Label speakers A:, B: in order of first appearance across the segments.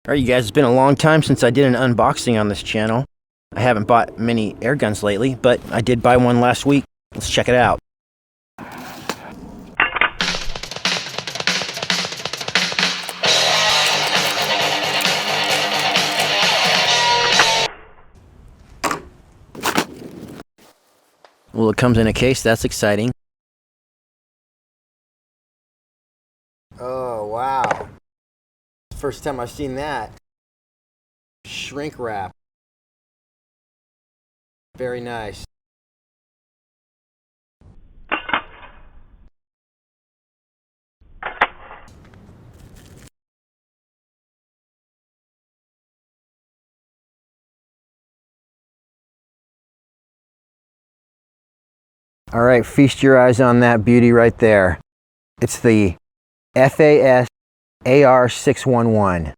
A: Alright you guys, it's been a long time since I did an unboxing on this channel. I haven't bought many air guns lately, but I did buy one last week. Let's check it out. Well, it comes in a case, that's exciting. Oh, wow. First time I've seen that. Shrink wrap. Very nice. All right, feast your eyes on that beauty right there. It's the FAS AR611,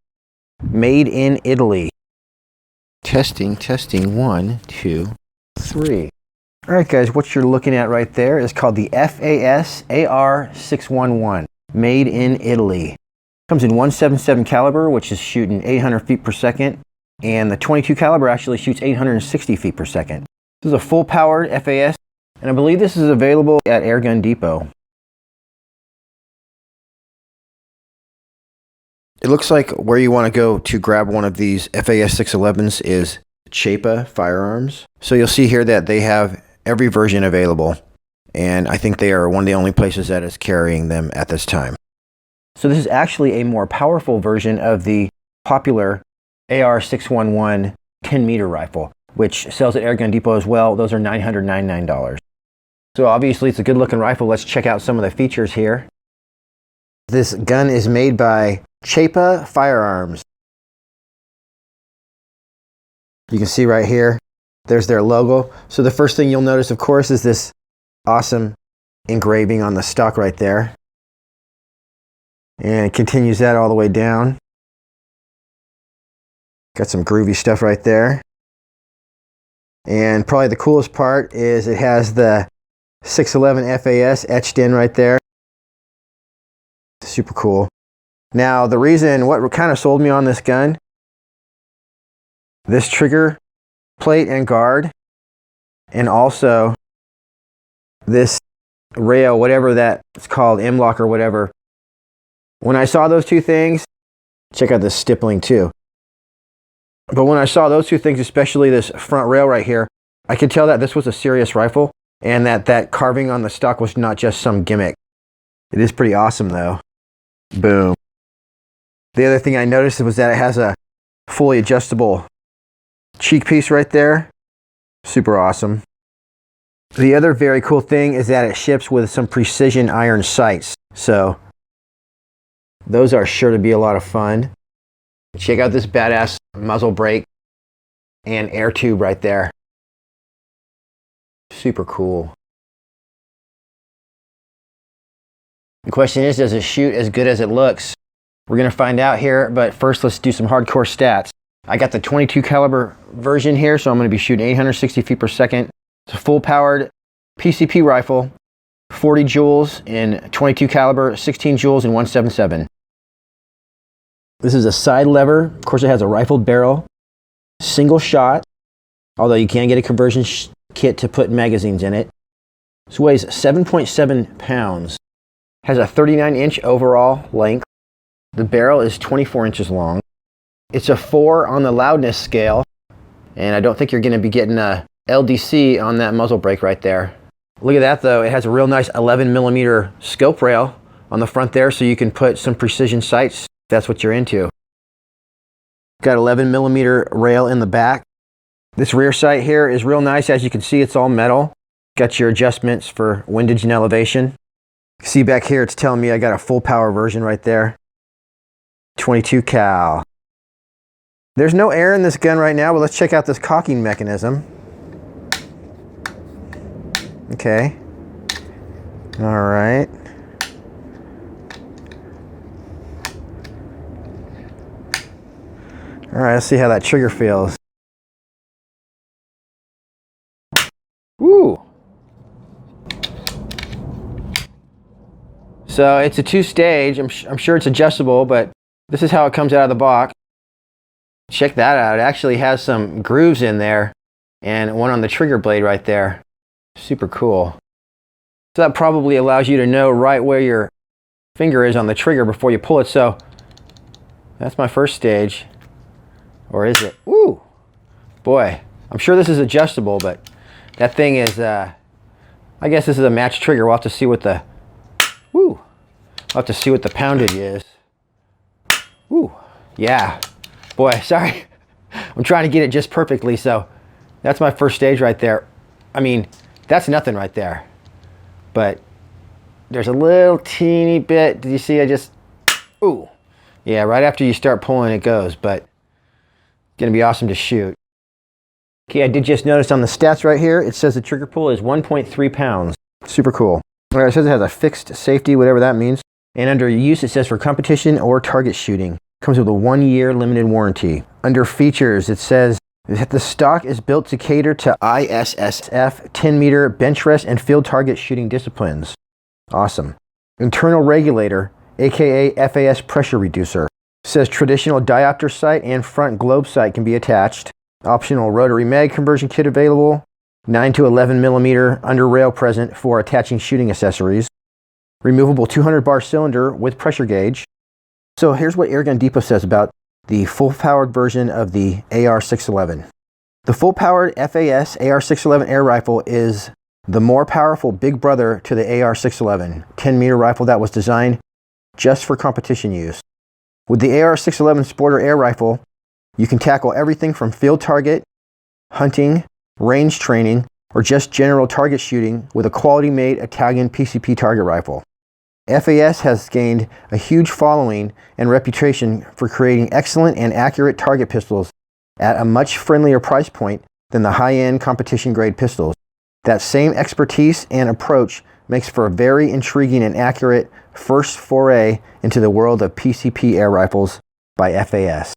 A: made in Italy. Testing, 1, 2, 3. All right, guys, what you're looking at right there is called the FAS AR611, made in Italy. Comes in 177 caliber, which is shooting 800 feet per second, and the 22 caliber actually shoots 860 feet per second. This is a full-powered FAS, and I believe this is available at Airgun Depot. It looks like where you want to go to grab one of these FAS 611s is Chiappa Firearms. So you'll see here that they have every version available, and I think they are one of the only places that is carrying them at this time. So this is actually a more powerful version of the popular AR611 10-meter rifle, which sells at Airgun Depot as well. Those are $999. So obviously it's a good-looking rifle. Let's check out some of the features here. This gun is made by Chiappa Firearms. You can see right here, there's their logo. So the first thing you'll notice, of course, is this awesome engraving on the stock right there. And it continues that all the way down. Got some groovy stuff right there. And probably the coolest part is it has the 611 FAS etched in right there. Super cool. Now, the reason, what kind of sold me on this gun, this trigger plate and guard, and also this rail, whatever that's called, M-lock or whatever. When I saw those two things, check out this stippling too. But when I saw those two things, especially this front rail right here, I could tell that this was a serious rifle, and that carving on the stock was not just some gimmick. It is pretty awesome though. Boom. The other thing I noticed was that it has a fully adjustable cheek piece right there. Super awesome. The other very cool thing is that it ships with some precision iron sights. So those are sure to be a lot of fun. Check out this badass muzzle brake and air tube right there. Super cool. The question is, does it shoot as good as it looks? We're going to find out here, but first let's do some hardcore stats. I got the 22 caliber version here, so I'm going to be shooting 860 feet per second. It's a full-powered PCP rifle, 40 joules in 22 caliber, 16 joules in 177. This is a side lever. Of course, it has a rifled barrel, single shot, although you can get a conversion kit to put magazines in it. This weighs 7.7 pounds. Has a 39-inch overall length. The barrel is 24 inches long. It's a 4 on the loudness scale, and I don't think you're going to be getting a LDC on that muzzle brake right there. Look at that though, it has a real nice 11mm scope rail on the front there, so you can put some precision sights if that's what you're into. Got 11mm rail in the back. This rear sight here is real nice. As you can see, it's all metal. Got your adjustments for windage and elevation. See back here, it's telling me I got a full power version right there. 22 cal. There's no air in this gun right now, but let's check out this cocking mechanism. Okay. All right. All right, let's see how that trigger feels. Woo! So it's a two-stage. I'm sure it's adjustable, but this is how it comes out of the box. Check that out. It actually has some grooves in there and one on the trigger blade right there. Super cool. So that probably allows you to know right where your finger is on the trigger before you pull it. So that's my first stage. Or is it? Ooh, boy, I'm sure this is adjustable, but that thing is, I guess this is a match trigger. We'll have to see what the, woo, I'll have to see what the poundage is. Ooh, yeah. Boy, sorry. I'm trying to get it just perfectly, so that's my first stage right there. I mean, that's nothing right there. But there's a little teeny bit. Did you see? I just, ooh. Yeah, right after you start pulling it goes, but it's gonna be awesome to shoot. Okay, I did just notice on the stats right here, it says the trigger pull is 1.3 pounds. Super cool. All right, it says it has a fixed safety, whatever that means. And under use, it says for competition or target shooting. Comes with a 1-year limited warranty. Under features, it says that the stock is built to cater to ISSF 10-meter bench rest and field target shooting disciplines. Awesome. Internal regulator, aka FAS pressure reducer. It says traditional diopter sight and front globe sight can be attached. Optional rotary mag conversion kit available. 9 to 11 millimeter under rail present for attaching shooting accessories. Removable 200 bar cylinder with pressure gauge. So here's what Airgun Depot says about the full-powered version of the AR611. The full-powered FAS AR611 air rifle is the more powerful big brother to the AR611, 10-meter rifle that was designed just for competition use. With the AR611 Sporter air rifle, you can tackle everything from field target, hunting, range training, or just general target shooting with a quality-made Italian PCP target rifle. FAS has gained a huge following and reputation for creating excellent and accurate target pistols at a much friendlier price point than the high-end competition-grade pistols. That same expertise and approach makes for a very intriguing and accurate first foray into the world of PCP air rifles by FAS.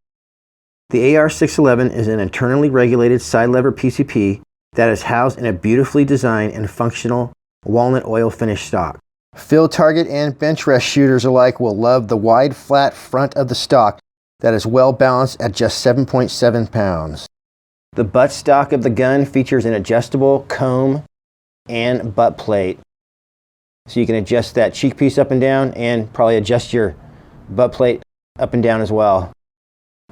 A: The AR611 is an internally regulated side lever PCP that is housed in a beautifully designed and functional walnut oil finish stock. Field target and bench rest shooters alike will love the wide flat front of the stock that is well balanced at just 7.7 pounds. The butt stock of the gun features an adjustable comb and butt plate. So you can adjust that cheek piece up and down and probably adjust your butt plate up and down as well.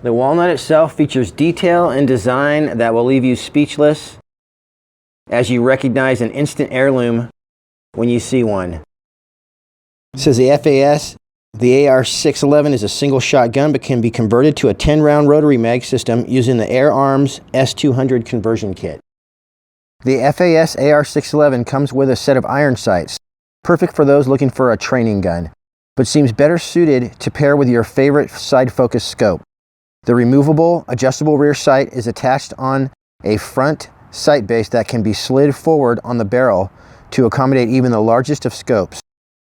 A: The walnut itself features detail and design that will leave you speechless as you recognize an instant heirloom when you see one. It says the FAS, the AR611 is a single shot gun but can be converted to a 10-round rotary mag system using the Airarms S200 conversion kit. The FAS AR611 comes with a set of iron sights, perfect for those looking for a training gun, but seems better suited to pair with your favorite side focus scope. The removable, adjustable rear sight is attached on a front sight base that can be slid forward on the barrel to accommodate even the largest of scopes.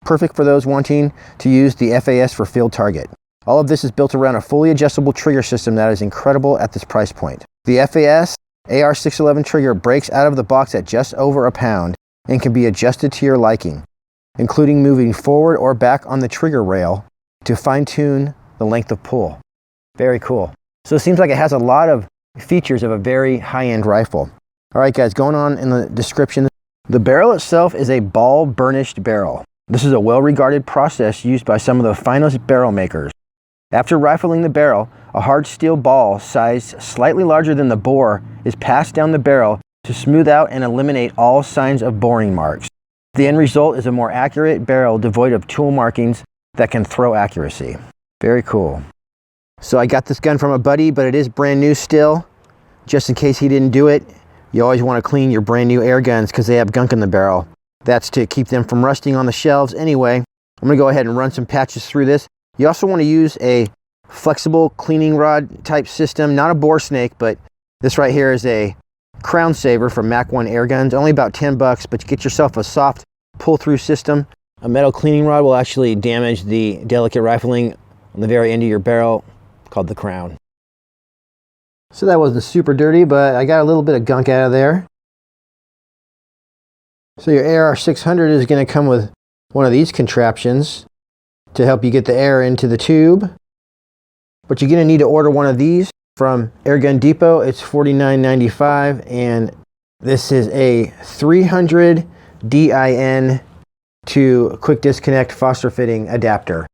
A: Perfect for those wanting to use the FAS for field target. All of this is built around a fully adjustable trigger system that is incredible at this price point. The FAS AR611 trigger breaks out of the box at just over a pound and can be adjusted to your liking, including moving forward or back on the trigger rail to fine-tune the length of pull. Very cool. So it seems like it has a lot of features of a very high-end rifle. All right, guys, going on in the description. The barrel itself is a ball burnished barrel. This is a well-regarded process used by some of the finest barrel makers. After rifling the barrel, a hard steel ball sized slightly larger than the bore is passed down the barrel to smooth out and eliminate all signs of boring marks. The end result is a more accurate barrel devoid of tool markings that can throw accuracy. Very cool. So I got this gun from a buddy, but it is brand new still. Just in case he didn't do it, you always want to clean your brand new air guns because they have gunk in the barrel. That's to keep them from rusting on the shelves. Anyway, I'm going to go ahead and run some patches through this. You also want to use a flexible cleaning rod type system, not a bore snake, but this right here is a Crown Saver from Mach 1 air guns. Only about 10 bucks, but you get yourself a soft pull-through system. A metal cleaning rod will actually damage the delicate rifling on the very end of your barrel, called the crown. So that wasn't super dirty, but I got a little bit of gunk out of there. So your AR600 is going to come with one of these contraptions to help you get the air into the tube. But you're going to need to order one of these from Airgun Depot. It's $49.95, and this is a 300 DIN to quick disconnect Foster fitting adapter.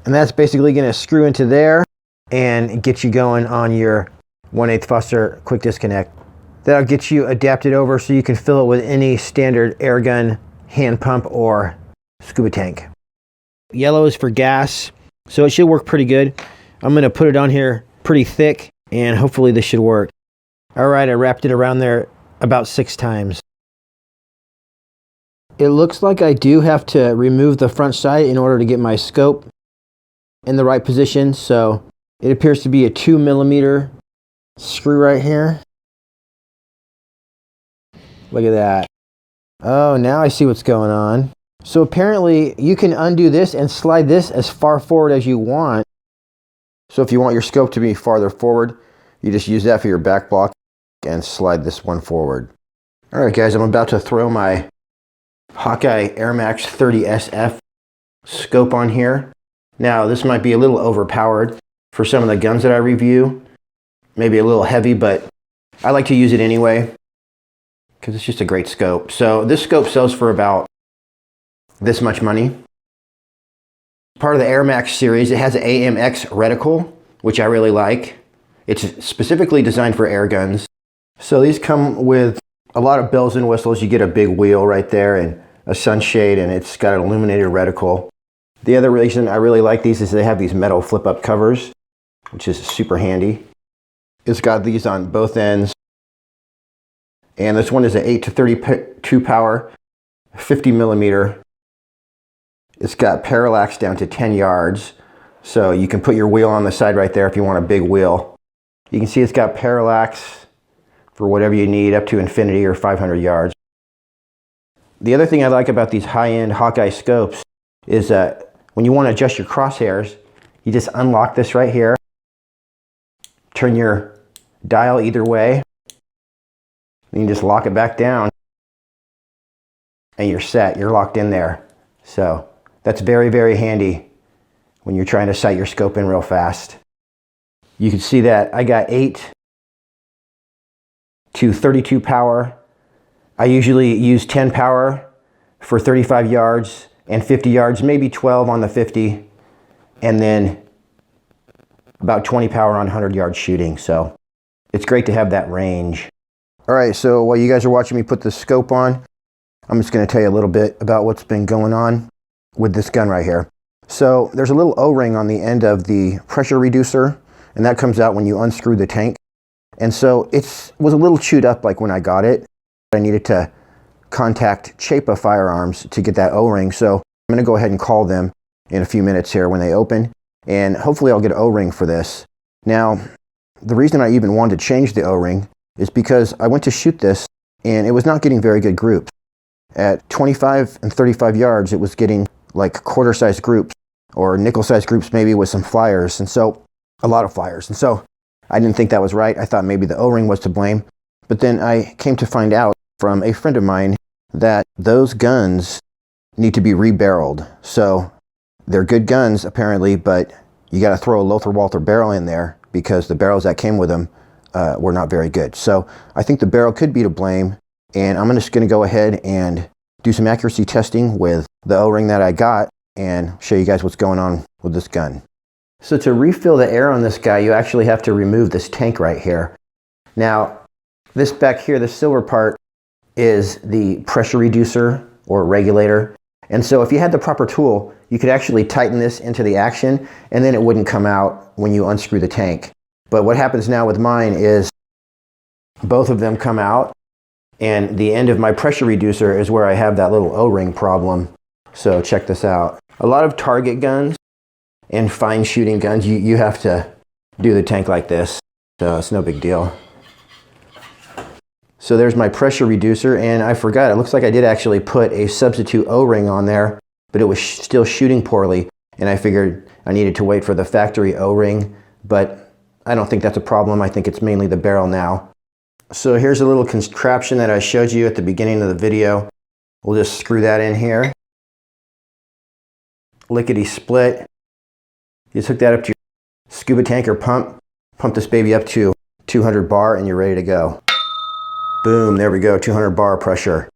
A: And that's basically going to screw into there and get you going on your 1/8 Foster quick disconnect. That'll get you adapted over so you can fill it with any standard airgun hand pump or scuba tank. Yellow is for gas, so it should work pretty good. I'm going to put it on here pretty thick, and hopefully this should work. All right, I wrapped it around there about 6 times. It looks like I do have to remove the front sight in order to get my scope in the right position, so it appears to be a 2mm screw right here. Look at that. Oh, now I see what's going on. So apparently you can undo this and slide this as far forward as you want. So if you want your scope to be farther forward, you just use that for your back block and slide this one forward. All right, guys, I'm about to throw my Hawkeye Airmax 30SF scope on here. Now, this might be a little overpowered for some of the guns that I review. Maybe a little heavy, but I like to use it anyway because it's just a great scope. So this scope sells for about this much money. Part of the Airmax series, it has an AMX reticle, which I really like. It's specifically designed for air guns. So these come with a lot of bells and whistles. You get a big wheel right there and a sunshade, and it's got an illuminated reticle. The other reason I really like these is they have these metal flip-up covers, which is super handy. It's got these on both ends. And this one is an 8 to 32 power, 50mm. It's got parallax down to 10 yards. So you can put your wheel on the side right there if you want a big wheel. You can see it's got parallax for whatever you need up to infinity or 500 yards. The other thing I like about these high-end Hawkeye scopes is that when you want to adjust your crosshairs, you just unlock this right here, turn your dial either way, and you just lock it back down, and you're set. You're locked in there. So that's very, very handy when you're trying to sight your scope in real fast. You can see that I got 8 to 32 power. I usually use 10 power for 35 yards and 50 yards, maybe 12 on the 50, and then about 20 power on 100 yard shooting. So it's great to have that range. All right, so while you guys are watching me put the scope on, I'm just going to tell you a little bit about what's been going on with this gun right here. So there's a little O-ring on the end of the pressure reducer, and that comes out when you unscrew the tank. And so it was a little chewed up like when I got it. I needed to contact Chiappa Firearms to get that O-ring. So I'm going to go ahead and call them in a few minutes here when they open, and hopefully I'll get an O-ring for this. Now, the reason I even wanted to change the O-ring is because I went to shoot this and it was not getting very good groups. At 25 and 35 yards, it was getting like quarter-sized groups or nickel-sized groups maybe with some flyers, and so a lot of flyers. And so I didn't think that was right. I thought maybe the O-ring was to blame. But then I came to find out from a friend of mine that those guns need to be rebarreled. So they're good guns apparently, but you got to throw a Lothar Walther barrel in there because the barrels that came with them were not very good. So I think the barrel could be to blame, and I'm just going to go ahead and do some accuracy testing with the O-ring that I got and show you guys what's going on with this gun. So to refill the air on this guy, you actually have to remove this tank right here. Now, this back here, the silver part, is the pressure reducer or regulator. And so if you had the proper tool, you could actually tighten this into the action, and then it wouldn't come out when you unscrew the tank. But what happens now with mine is both of them come out, and the end of my pressure reducer is where I have that little O-ring problem. So check this out. A lot of target guns and fine shooting guns, you have to do the tank like this. So it's no big deal. So there's my pressure reducer, and I forgot, it looks like I did actually put a substitute O-ring on there, but it was still shooting poorly, and I figured I needed to wait for the factory O-ring, but I don't think that's a problem. I think it's mainly the barrel now. So here's a little contraption that I showed you at the beginning of the video. We'll just screw that in here. Lickety split. You just hook that up to your scuba tank or pump this baby up to 200 bar, and you're ready to go. Boom, there we go, 200 bar pressure.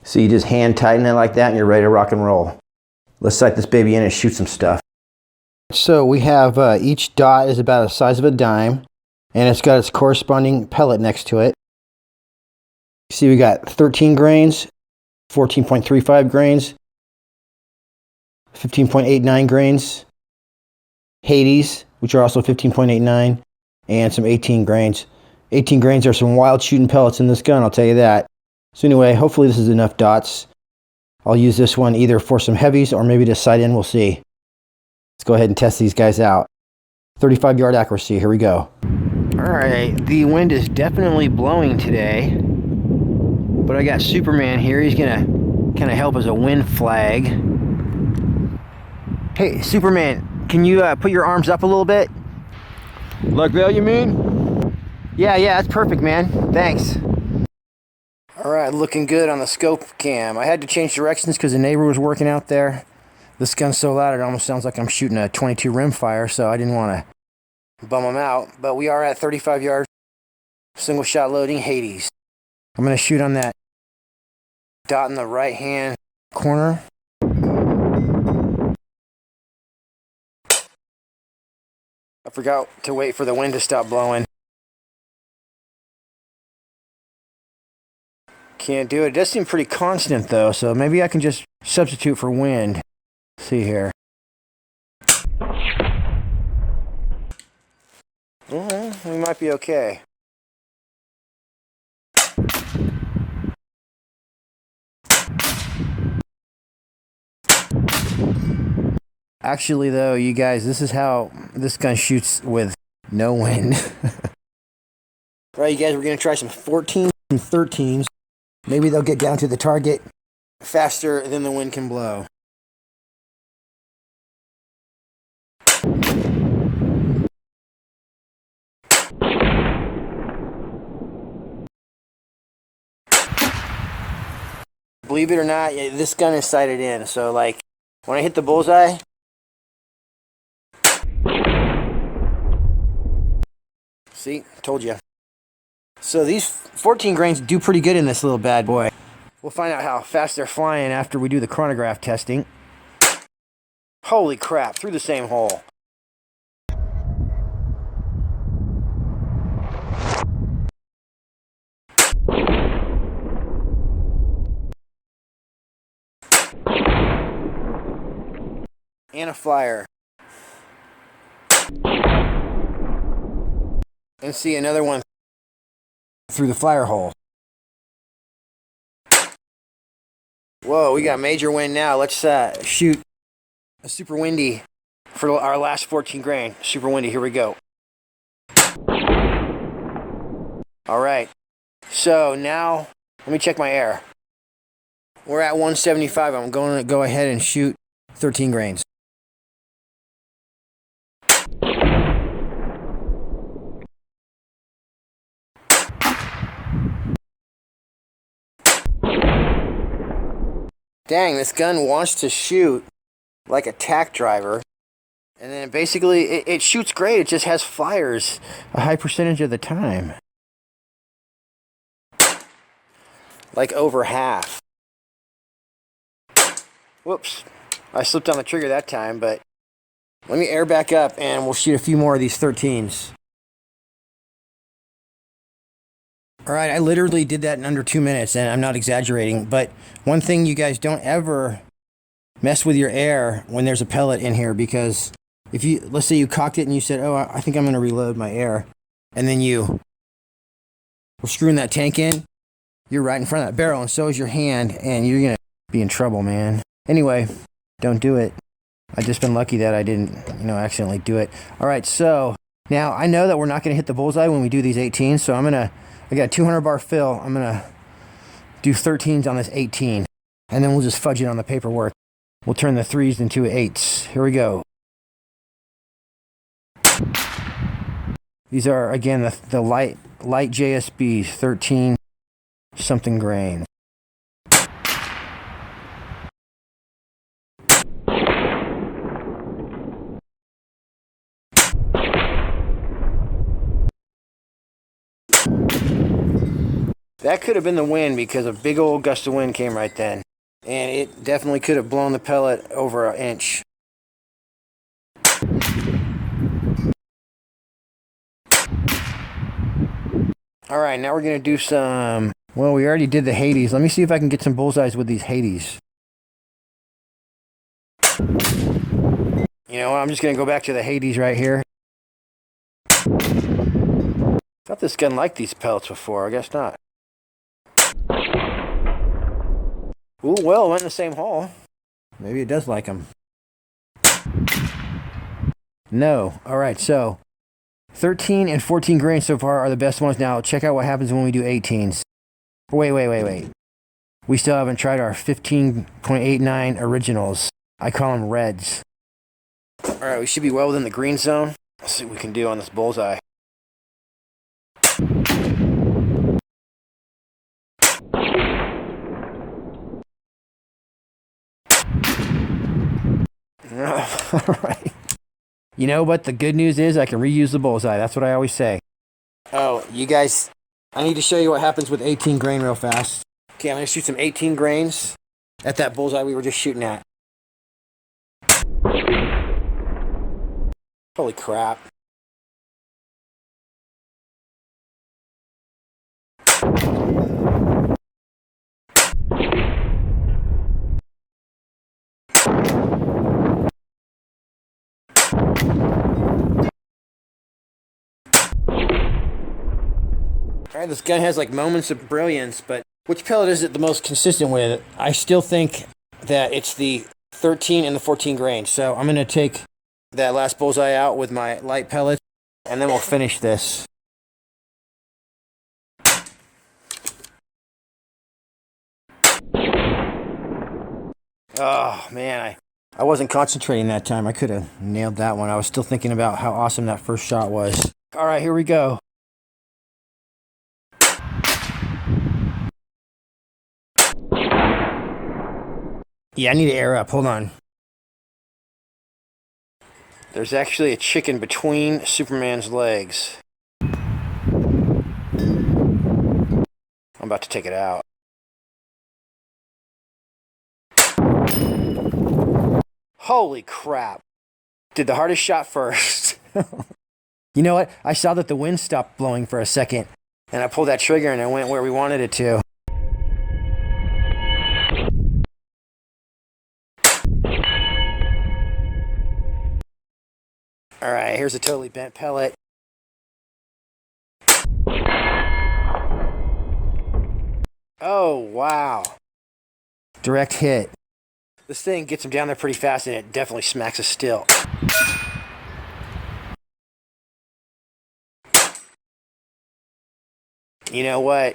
A: So you just hand tighten it like that and you're ready to rock and roll. Let's sight this baby in and shoot some stuff. So we have each dot is about the size of a dime, and it's got its corresponding pellet next to it. See, we got 13 grains, 14.35 grains, 15.89 grains, Hades, which are also 15.89, and some 18 grains. 18 grains are some wild shooting pellets in this gun, I'll tell you that. So anyway, hopefully this is enough dots. I'll use this one either for some heavies or maybe to sight in, we'll see. Let's go ahead and test these guys out. 35-yard accuracy, here we go. Alright, the wind is definitely blowing today, but I got Superman here. He's gonna kind of help as a wind flag. Hey, Superman, can you put your arms up a little bit?
B: Like that, you mean?
A: Yeah, that's perfect, man. Thanks. Alright, looking good on the scope cam. I had to change directions because the neighbor was working out there. This gun's so loud it almost sounds like I'm shooting a 22 rimfire, so I didn't want to bum them out. But we are at 35 yards, single shot loading, Hades. I'm going to shoot on that dot in the right hand corner. I forgot to wait for the wind to stop blowing. Can't do it. It does seem pretty constant though, so maybe I can just substitute for wind. Let's see here. We might be okay. Actually though, you guys, this is how this gun shoots with no wind. Alright, you guys, we're going to try some 14s and 13s. Maybe they'll get down to the target faster than the wind can blow. Believe it or not, this gun is sighted in, so like when I hit the bullseye, see, told you. So these 14 grains do pretty good in this little bad boy. We'll find out how fast they're flying after we do the chronograph testing. Holy crap, through the same hole. And a flyer. And see another one through the flyer hole. Whoa, we got major wind now. Let's shoot a super windy for our last 14 grain. Super windy, here we go. Alright, so now let me check my air. We're at 175. I'm going to go ahead and shoot 13 grains. Dang, this gun wants to shoot like a tack driver. And then basically, it shoots great. It just has flyers a high percentage of the time. Like over half. Whoops. I slipped on the trigger that time, but let me air back up and we'll shoot a few more of these 13s. Alright, I literally did that in under 2 minutes, and I'm not exaggerating, but one thing you guys don't ever mess with your air when there's a pellet in here, because if you, let's say you cocked it and you said, oh, I think I'm going to reload my air, and then you were screwing that tank in, you're right in front of that barrel, and so is your hand, and you're going to be in trouble, man. Anyway, don't do it. I've just been lucky that I didn't, accidentally do it. Alright, so now I know that we're not going to hit the bullseye when we do these 18s, so I got a 200 bar fill. I'm going to do 13s on this 18, and then we'll just fudge it on the paperwork. We'll turn the 3s into 8s. Here we go. These are, again, the light JSBs, 13 something grains. That could have been the wind because a big old gust of wind came right then. And it definitely could have blown the pellet over an inch. Alright, now we're going to do some... Well, we already did the Hades. Let me see if I can get some bullseyes with these Hades. You know what? I'm just going to go back to the Hades right here. Thought this gun liked these pellets before. I guess not. Ooh, well, it went in the same hole. Maybe it does like them. No. Alright, so 13 and 14 grains so far are the best ones. Now, check out what happens when we do 18s. Wait. We still haven't tried our 15.89 originals. I call them reds. Alright, we should be well within the green zone. Let's see what we can do on this bullseye. Alright. You know what the good news is? I can reuse the bullseye. That's what I always say. Oh, you guys, I need to show you what happens with 18 grain real fast. Okay, I'm going to shoot some 18 grains at that bullseye we were just shooting at. Holy crap. Alright, this gun has like moments of brilliance, but which pellet is it the most consistent with? I still think that it's the 13 and the 14 grain. So I'm going to take that last bullseye out with my light pellet, and then we'll finish this. Oh, man, I wasn't concentrating that time. I could have nailed that one. I was still thinking about how awesome that first shot was. Alright, here we go. Yeah, I need to air up. Hold on. There's actually a chicken between Superman's legs. I'm about to take it out. Holy crap. Did the hardest shot first. You know what? I saw that the wind stopped blowing for a second, and I pulled that trigger and it went where we wanted it to. Alright, here's a totally bent pellet. Oh, wow. Direct hit. This thing gets him down there pretty fast, and it definitely smacks a still. You know what?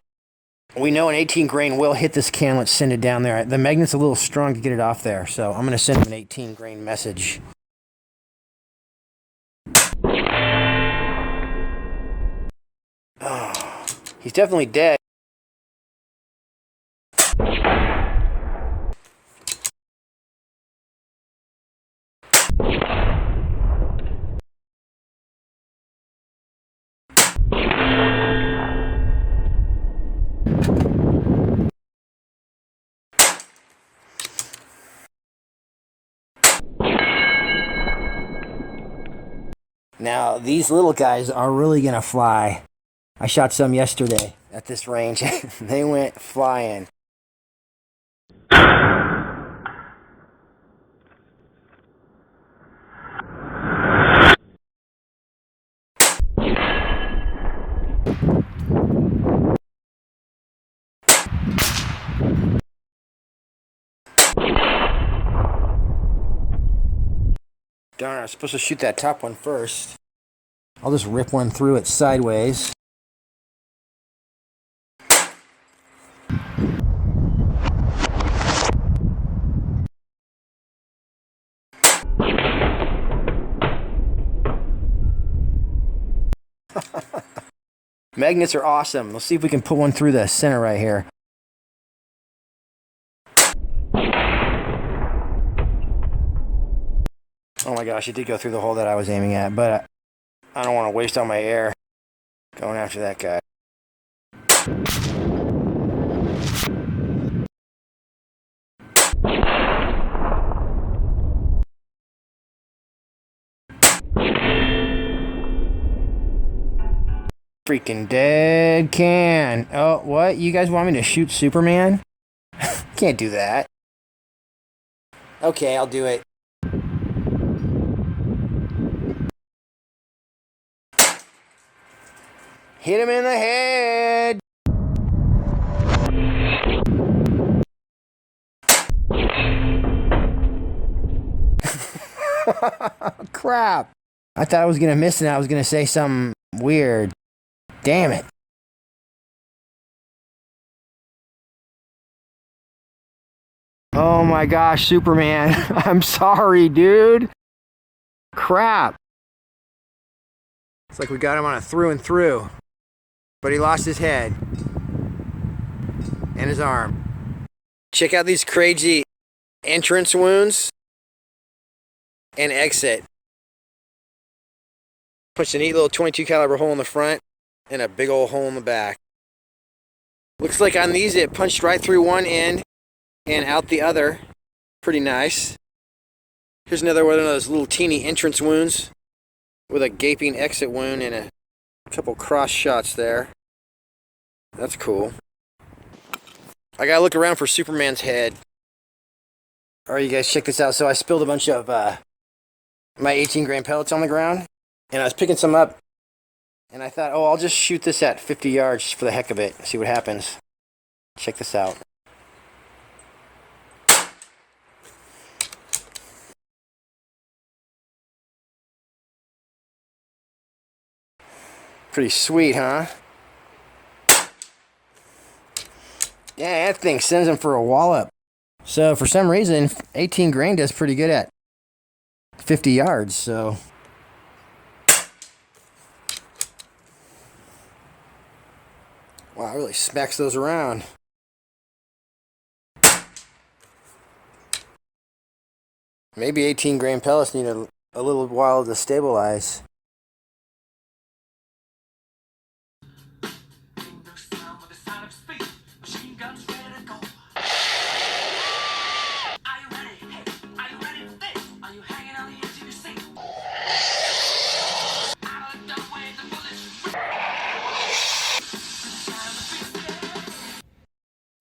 A: We know an 18 grain will hit this can. Let's send it down there. The magnet's a little strong to get it off there, so I'm going to send him an 18 grain message. Oh, he's definitely dead. Now, these little guys are really going to fly. I shot some yesterday at this range. They went flying. Darn, I was supposed to shoot that top one first. I'll just rip one through it sideways. Magnets are awesome. Let's see if we can put one through the center right here. Oh my gosh, it did go through the hole that I was aiming at, but I don't want to waste all my air going after that guy. Freaking dead can. Oh, what? You guys want me to shoot Superman? Can't do that. Okay, I'll do it. Hit him in the head. Crap. I thought I was going to miss it. I was going to say something weird. Damn it. Oh my gosh, Superman. I'm sorry, dude. Crap. It's like we got him on a through and through. But he lost his head. And his arm. Check out these crazy entrance wounds. And exit. Punched a neat little 22 caliber hole in the front. And a big old hole in the back. Looks like on these it punched right through one end. And out the other. Pretty nice. Here's another one of those little teeny entrance wounds with a gaping exit wound and a couple cross shots there. That's cool. I gotta look around for Superman's head. Alright, you guys, check this out. So I spilled a bunch of my 18 grain pellets on the ground, and I was picking some up, and I thought, oh, I'll just shoot this at 50 yards just for the heck of it, see what happens. Check this out. Pretty sweet, huh? Yeah, that thing sends him for a wallop. So for some reason, 18 grain does pretty good at 50 yards, so. Wow, it really smacks those around. Maybe 18 grain pellets need a little while to stabilize.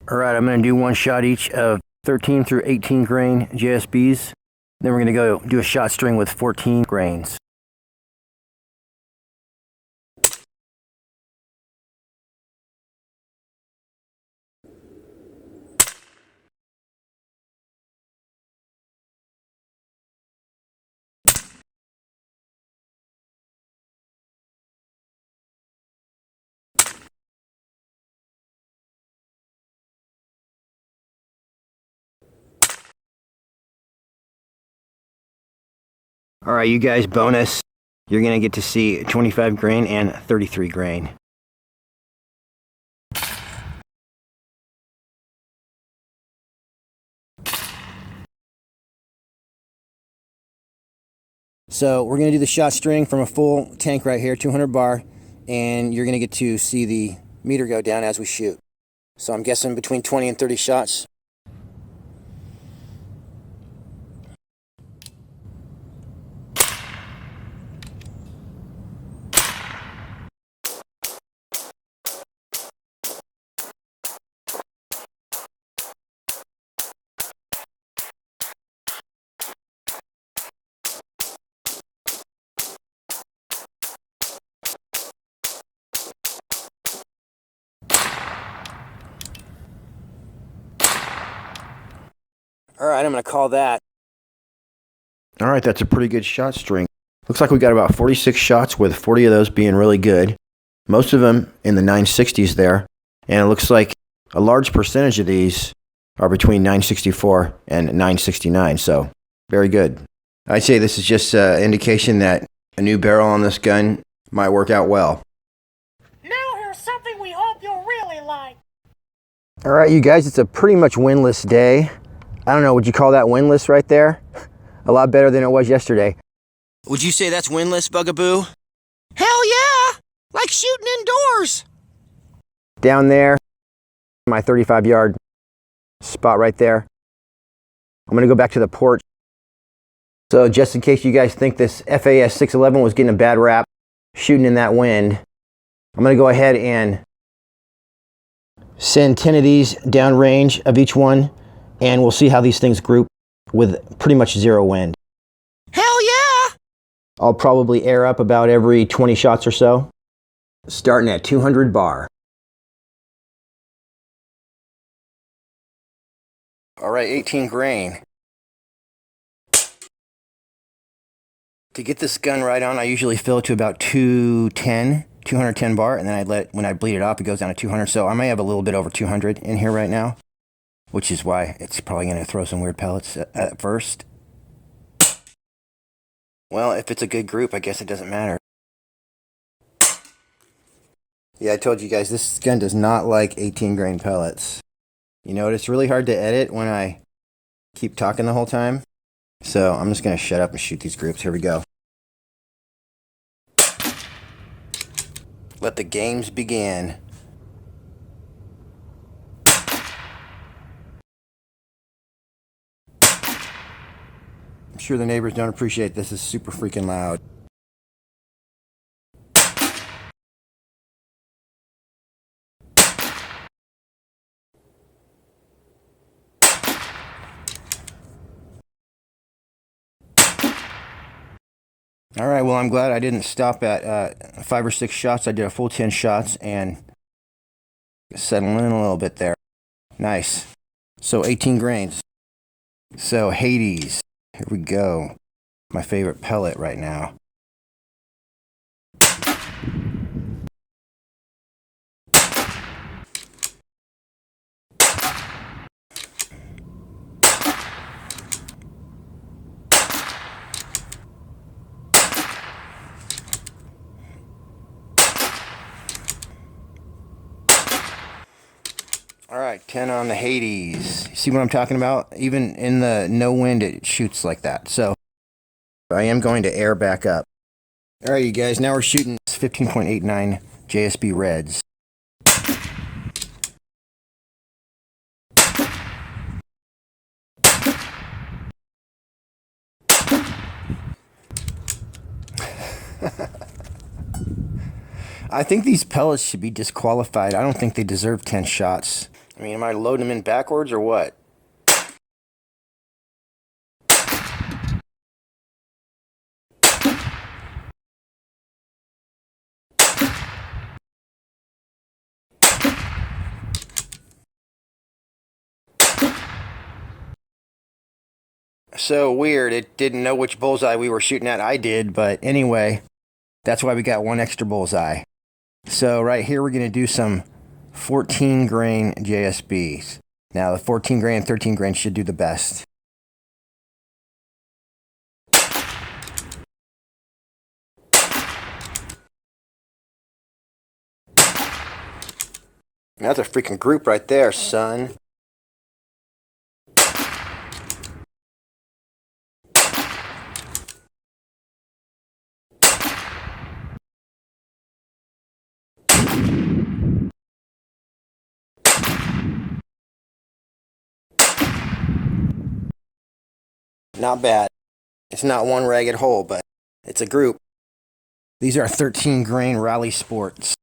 A: Alright, I'm going to do one shot each of 13 through 18 grain JSBs. Then we're going to go do a shot string with 14 grains. Alright, you guys, bonus. You're going to get to see 25 grain and 33 grain. So we're going to do the shot string from a full tank right here, 200 bar, and you're going to get to see the meter go down as we shoot. So I'm guessing between 20 and 30 shots. Alright, I'm going to call that. Alright, that's a pretty good shot string. Looks like we got about 46 shots with 40 of those being really good. Most of them in the 960s there. And it looks like a large percentage of these are between 964 and 969, so very good. I'd say this is just an indication that a new barrel on this gun might work out well.
C: Now here's something we hope you'll really like.
A: Alright, you guys, it's a pretty much windless day. I don't know, would you call that windless right there? A lot better than it was yesterday. Would you say that's windless, Bugaboo?
C: Hell yeah! Like shooting indoors!
A: Down there, my 35-yard spot right there. I'm going to go back to the porch. So just in case you guys think this FAS 611 was getting a bad rap, shooting in that wind, I'm going to go ahead and send 10 of these downrange of each one, and we'll see how these things group with pretty much zero wind.
C: Hell yeah!
A: I'll probably air up about every 20 shots or so, starting at 200 bar. All right, 18 grain. To get this gun right on, I usually fill it to about 210 bar, and then when I bleed it off, it goes down to 200. So I may have a little bit over 200 in here right now, which is why it's probably going to throw some weird pellets at first. Well, if it's a good group, I guess it doesn't matter. Yeah, I told you guys, this gun does not like 18 grain pellets. You know, it's really hard to edit when I keep talking the whole time. So I'm just going to shut up and shoot these groups. Here we go. Let the games begin. I'm sure the neighbors don't appreciate this. It's super freaking loud. All right, well, I'm glad I didn't stop at 5 or 6 shots. I did a full 10 shots and settling in a little bit there. Nice. So 18 grains. So Hades. Here we go. My favorite pellet right now. All right, 10 on the Hades. See what I'm talking about? Even in the no wind, it shoots like that. So I am going to air back up. All right, you guys, now we're shooting 15.89 JSB Reds. I think these pellets should be disqualified. I don't think they deserve 10 shots. I mean, am I loading them in backwards or what? So weird, it didn't know which bullseye we were shooting at. I did, but anyway, that's why we got one extra bullseye. So right here we're going to do some 14 grain JSBs. Now the 14 grain and 13 grain should do the best. That's a freaking group right there, son. Not bad. It's not one ragged hole, but it's a group. These are 13 grain Rally Sports.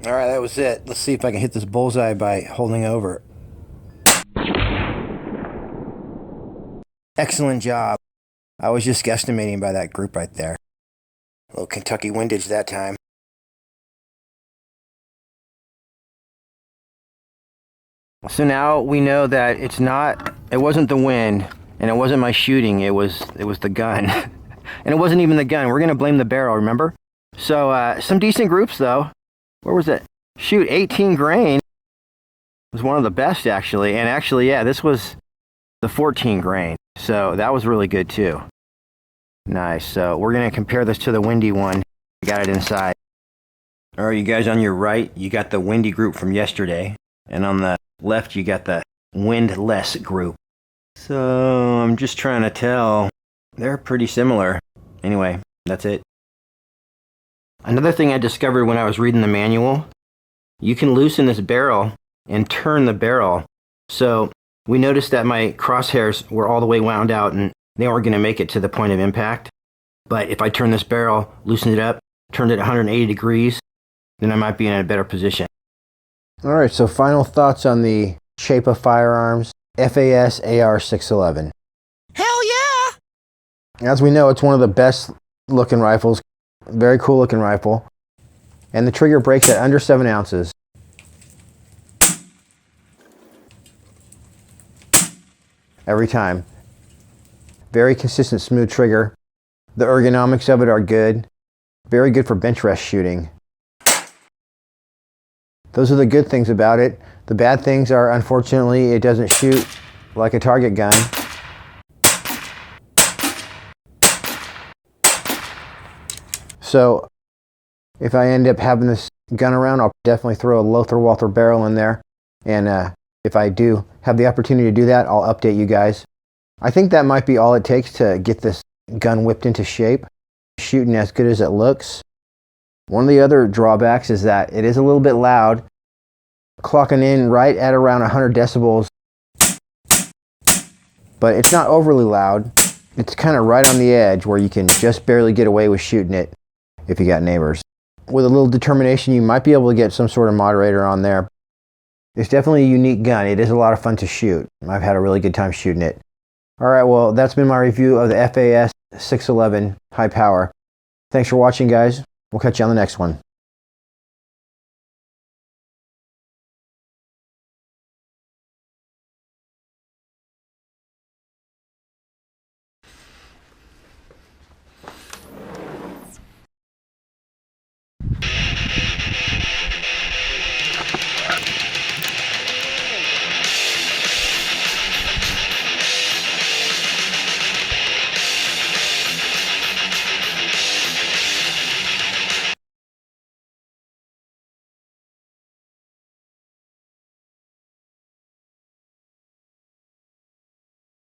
A: All right, that was it. Let's see if I can hit this bullseye by holding over. Excellent job. I was just guesstimating by that group right there. A little Kentucky windage that time. So now we know that it wasn't the wind, and it wasn't my shooting, it was the gun. And it wasn't even the gun. We're gonna blame the barrel, remember? So some decent groups though. Where was it? Shoot, 18 grain was one of the best actually. And actually, yeah, this was the 14 grain. So that was really good too. Nice. So we're going to compare this to the windy one. We got it inside. All right, you guys, on your right, you got the windy group from yesterday. And on the left, you got the windless group. So I'm just trying to tell. They're pretty similar. Anyway, that's it. Another thing I discovered when I was reading the manual, you can loosen this barrel and turn the barrel. So we noticed that my crosshairs were all the way wound out and they weren't going to make it to the point of impact. But if I turn this barrel, loosen it up, turned it 180 degrees, then I might be in a better position. All right, so final thoughts on the Chiappa Firearms FAS AR611.
C: Hell yeah!
A: As we know, it's one of the best looking rifles. Very cool looking rifle. And the trigger breaks at under 7 ounces. Every time. Very consistent, smooth trigger. The ergonomics of it are good. Very good for bench rest shooting. Those are the good things about it. The bad things are, unfortunately, it doesn't shoot like a target gun. So if I end up having this gun around, I'll definitely throw a Lothar Walther barrel in there. And if I do have the opportunity to do that, I'll update you guys. I think that might be all it takes to get this gun whipped into shape, shooting as good as it looks. One of the other drawbacks is that it is a little bit loud, clocking in right at around 100 decibels, but it's not overly loud. It's kind of right on the edge where you can just barely get away with shooting it if you got neighbors. With a little determination, you might be able to get some sort of moderator on there. It's definitely a unique gun. It is a lot of fun to shoot. I've had a really good time shooting it. All right, well, that's been my review of the FAS 611 high power. Thanks for watching, guys. We'll catch you on the next one.